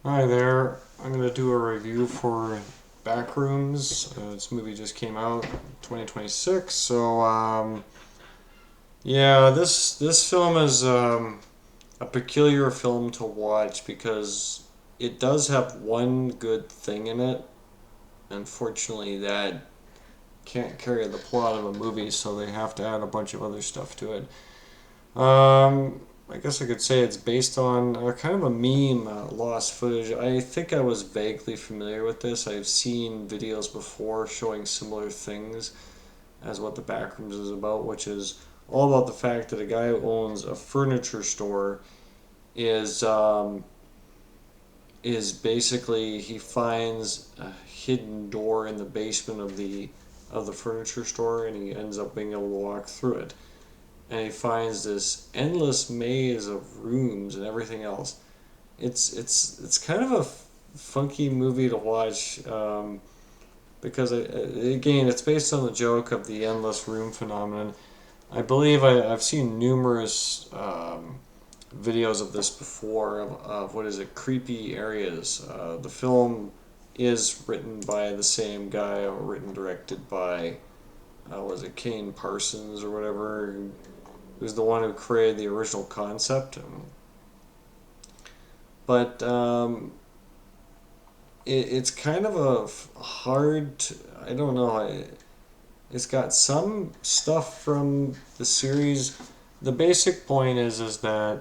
Hi there. I'm going to do a review for Backrooms. This movie just came out 2026. Yeah, this film is a peculiar film to watch because it does have one good thing in it. Unfortunately, that can't carry the plot of a movie, so they have to add a bunch of other stuff to it. I guess I could say it's based on kind of a meme, lost footage. I think I was vaguely familiar with this. I've seen videos before showing similar things as what the Backrooms is about, which is all about the fact that a guy who owns a furniture store is is basically he finds a hidden door in the basement of the furniture store, and he ends up being able to walk through it, and he finds this endless maze of rooms and everything else. It's kind of a funky movie to watch, because again it's based on the joke of the endless room phenomenon. I believe I've seen numerous videos of this before of what is it, creepy areas. The film is written by the same guy, or written directed by was it Kane Parsons or whatever, who's the one who created the original concept. But it's kind of a hard. I don't know. It's got some stuff from the series. The basic point is that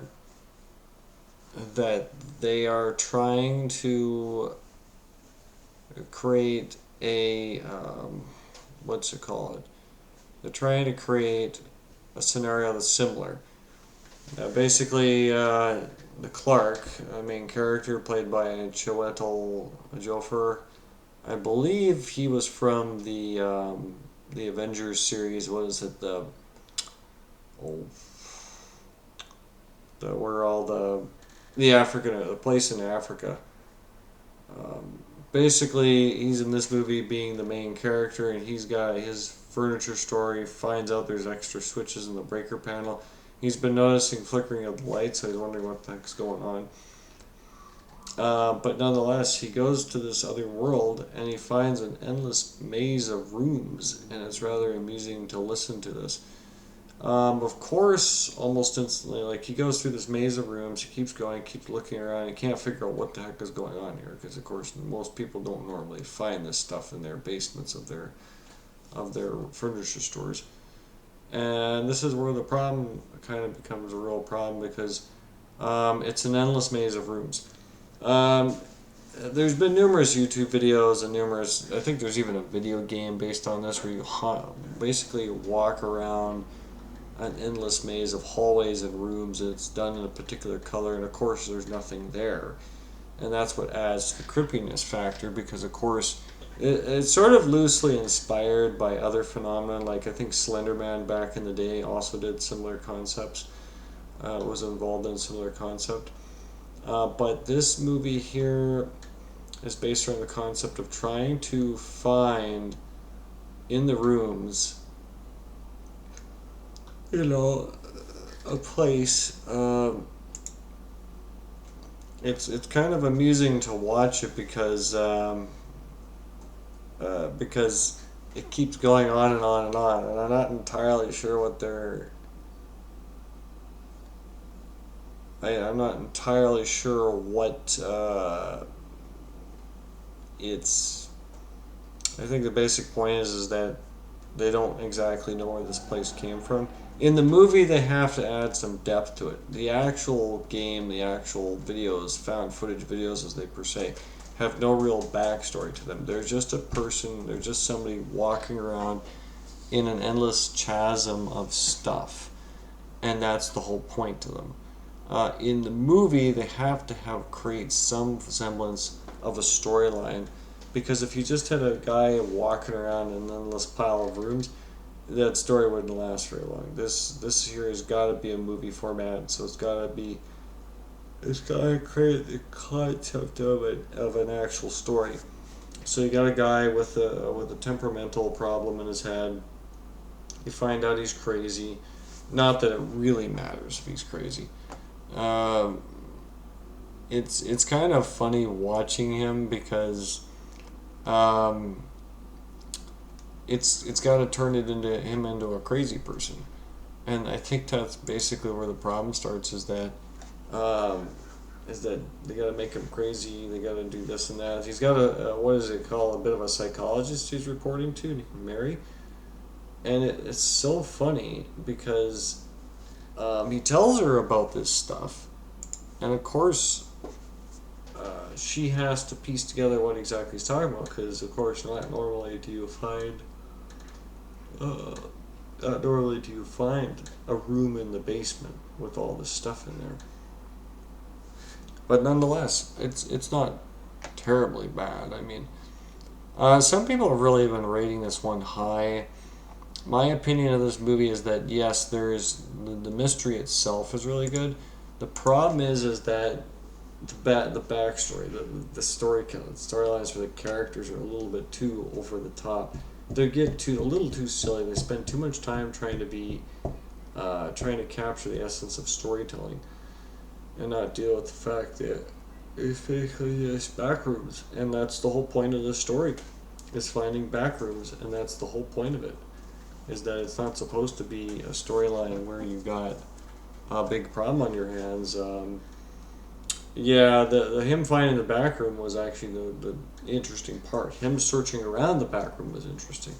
they are trying to create a what's it called? They're trying to create a scenario that's similar. Basically, the Clark, main character, played by Chiwetel Ejiofor, I believe he was from the Avengers series. What is it? Oh, the where all the place in Africa. Basically, he's in this movie being the main character, and he's got his furniture store. He finds out there's extra switches in the breaker panel. He's been noticing flickering of the lights, so he's wondering what the heck's going on. But nonetheless, he goes to this other world and he finds an endless maze of rooms, and it's rather amusing to listen to this. Of course, almost instantly, like he goes through this maze of rooms, he keeps going, keeps looking around, he can't figure out what the heck is going on here, because of course most people don't normally find this stuff in their basements of their furniture stores. And this is where the problem kind of becomes a real problem, because it's an endless maze of rooms. Um, there's been numerous YouTube videos and numerous. I think there's even a video game based on this where you basically walk around an endless maze of hallways and rooms, and it's done in a particular color, and of course there's nothing there, and that's what adds to the creepiness factor, because of course it's sort of loosely inspired by other phenomena, like I think Slenderman back in the day also did similar concepts, was involved in similar concept. But this movie here is based around the concept of trying to find in the rooms, a place. It's kind of amusing to watch it because it keeps going on and on and on, and I'm not entirely sure what they're. I'm not entirely sure what it's. I think the basic point is that they don't exactly know where this place came from. In the movie, they have to add some depth to it. The actual game, the actual videos, found footage videos as they per se, have no real backstory to them. They're just a person, they're just somebody walking around in an endless chasm of stuff. And that's the whole point to them. In the movie, they have to have create some semblance of a storyline, because if you just had a guy walking around in an endless pile of rooms, that story wouldn't last very long. This here has got to be a movie format, so it's got to create the concept of an actual story. So you got a guy with a temperamental problem in his head. You find out he's crazy. Not that it really matters if he's crazy. Um, it's kind of funny watching him because um, it's got to turn it into him into a crazy person, and I think that's basically where the problem starts. Um, is that they got to make him crazy? They got to do this and that. He's got a what is it called? A bit of a psychologist he's reporting to, Mary, and it's so funny because he tells her about this stuff, and of course she has to piece together what exactly he's talking about because, of course, not normally do you find uh, not normally do you find a room in the basement with all this stuff in there. But nonetheless, it's not terribly bad. I mean, some people have really been rating this one high. My opinion of this movie is that yes, the mystery itself is really good. The problem is that the backstory, the storylines for the characters are a little bit too over the top. They get too a little too silly. They spend too much time trying to capture the essence of storytelling, and not deal with the fact that it's basically just backrooms, and that's the whole point of this story, is finding backrooms, and that's the whole point of it, is that it's not supposed to be a storyline where you've got a big problem on your hands. Yeah, the him finding the back room was actually the interesting part. Him searching around the back room was interesting.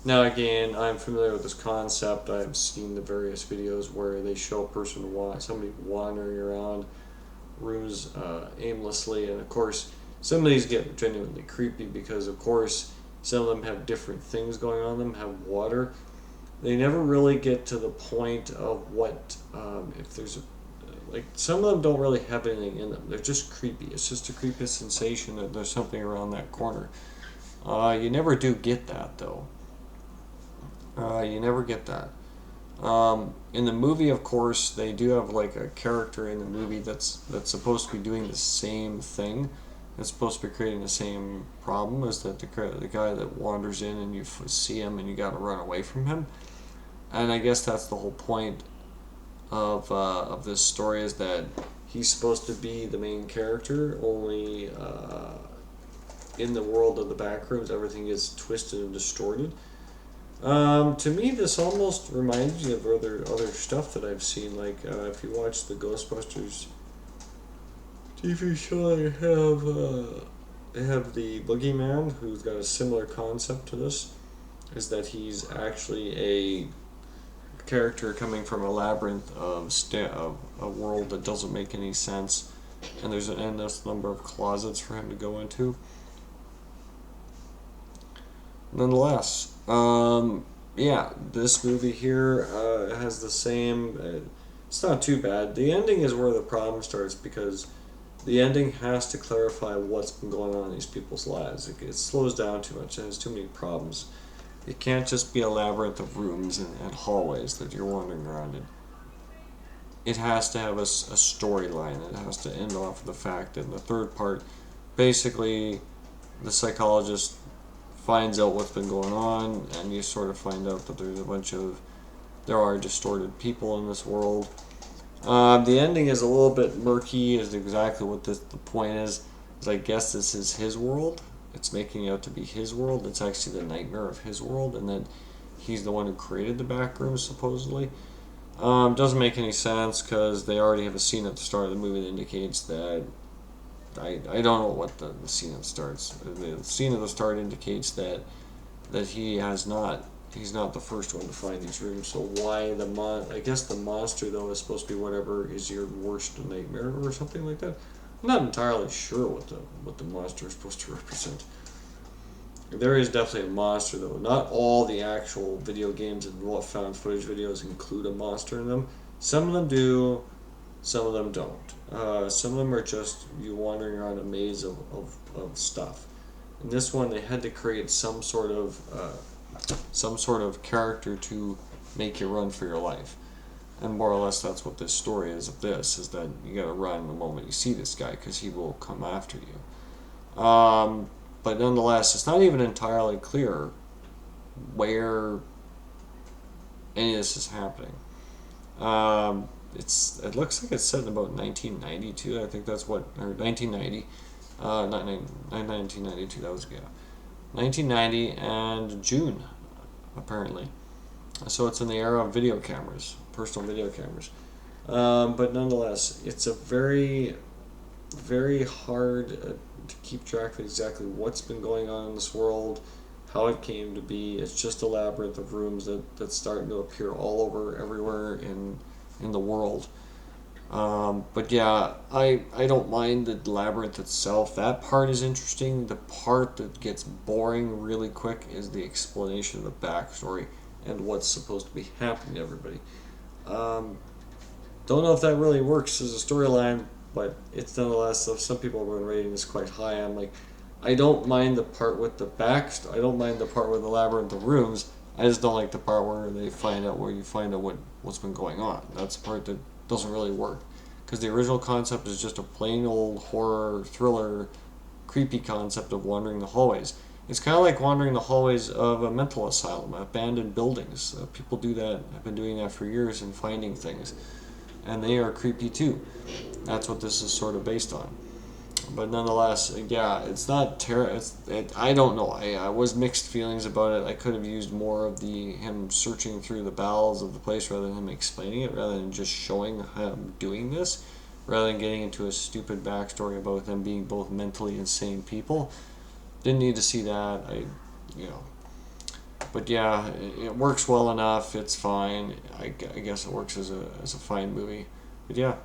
Now again, I'm familiar with this concept. I've seen the various videos where they show a person somebody wandering around rooms aimlessly, and of course some of these get genuinely creepy because of course some of them have different things going on them, have water. They never really get to the point of what if there's a like some of them don't really have anything in them. They're just creepy. It's just a creepy sensation that there's something around that corner. You never do get that though. You never get that. In the movie, of course, they do have like a character in the movie that's supposed to be doing the same thing. It's supposed to be creating the same problem. Is that the guy that wanders in and you see him and you got to run away from him? And I guess that's the whole point of this story, is that he's supposed to be the main character, only in the world of the backrooms everything is twisted and distorted. To me, this almost reminds me of other stuff that I've seen. Like if you watch the Ghostbusters TV show, they have the Boogeyman, who's got a similar concept to this. Is that he's actually a character coming from a labyrinth of a world that doesn't make any sense, and there's an endless number of closets for him to go into. Nonetheless, yeah, this movie here has the same. It's not too bad. The ending is where the problem starts because the ending has to clarify what's been going on in these people's lives. It slows down too much and has too many problems. It can't just be a labyrinth of rooms and hallways that you're wandering around in. It has to have a storyline. It has to end off with the fact that in the third part, basically, the psychologist finds out what's been going on, and you sort of find out that there are distorted people in this world. The ending is a little bit murky, is exactly what the point is I guess this is his world. It's making out to be his world. It's actually the nightmare of his world, and that he's the one who created the back room, supposedly. Doesn't make any sense because they already have a scene at the start of the movie that indicates that. I don't know what the scene at the starts. The scene at the start indicates that he's not the first one to find these rooms. So why I guess the monster though is supposed to be whatever is your worst nightmare or something like that. I'm not entirely sure what the monster is supposed to represent. There is definitely a monster though. Not all the actual video games and found footage videos include a monster in them. Some of them do, some of them don't. Some of them are just you wandering around a maze of stuff. In this one, they had to create some sort of character to make you run for your life. And more or less that's what this story is of this, is that you gotta run the moment you see this guy because he will come after you. But nonetheless, it's not even entirely clear where any of this is happening. it looks like it's set in about 1992. I think that's what, or 1990. Not 1992. That was, yeah, 1990 and June, apparently. So it's in the era of video cameras, personal video cameras. But nonetheless, it's a very, very hard to keep track of exactly what's been going on in this world, how it came to be. It's just a labyrinth of rooms that's starting to appear all over, everywhere in the world. But yeah, I don't mind the labyrinth itself. That part is interesting. The part that gets boring really quick is the explanation of the backstory and what's supposed to be happening to everybody. Um, don't know if that really works as a storyline, but it's nonetheless. So some people have been rating this quite high. I'm like, I don't mind the part with the I don't mind the part with the labyrinth of rooms. I just don't like the part where you find out what's been going on. That's the part that doesn't really work, because the original concept is just a plain old horror thriller, creepy concept of wandering the hallways. It's kind of like wandering the hallways of a mental asylum, abandoned buildings. People do that. Have been doing that for years and finding things, and they are creepy too. That's what this is sort of based on. But nonetheless, yeah, it's not I don't know. I was mixed feelings about it. I could have used more of the him searching through the bowels of the place rather than him explaining it, rather than just showing him doing this, rather than getting into a stupid backstory about them being both mentally insane people. Didn't need to see that. You know. But yeah, it works well enough. It's fine. I guess it works as a fine movie. But yeah,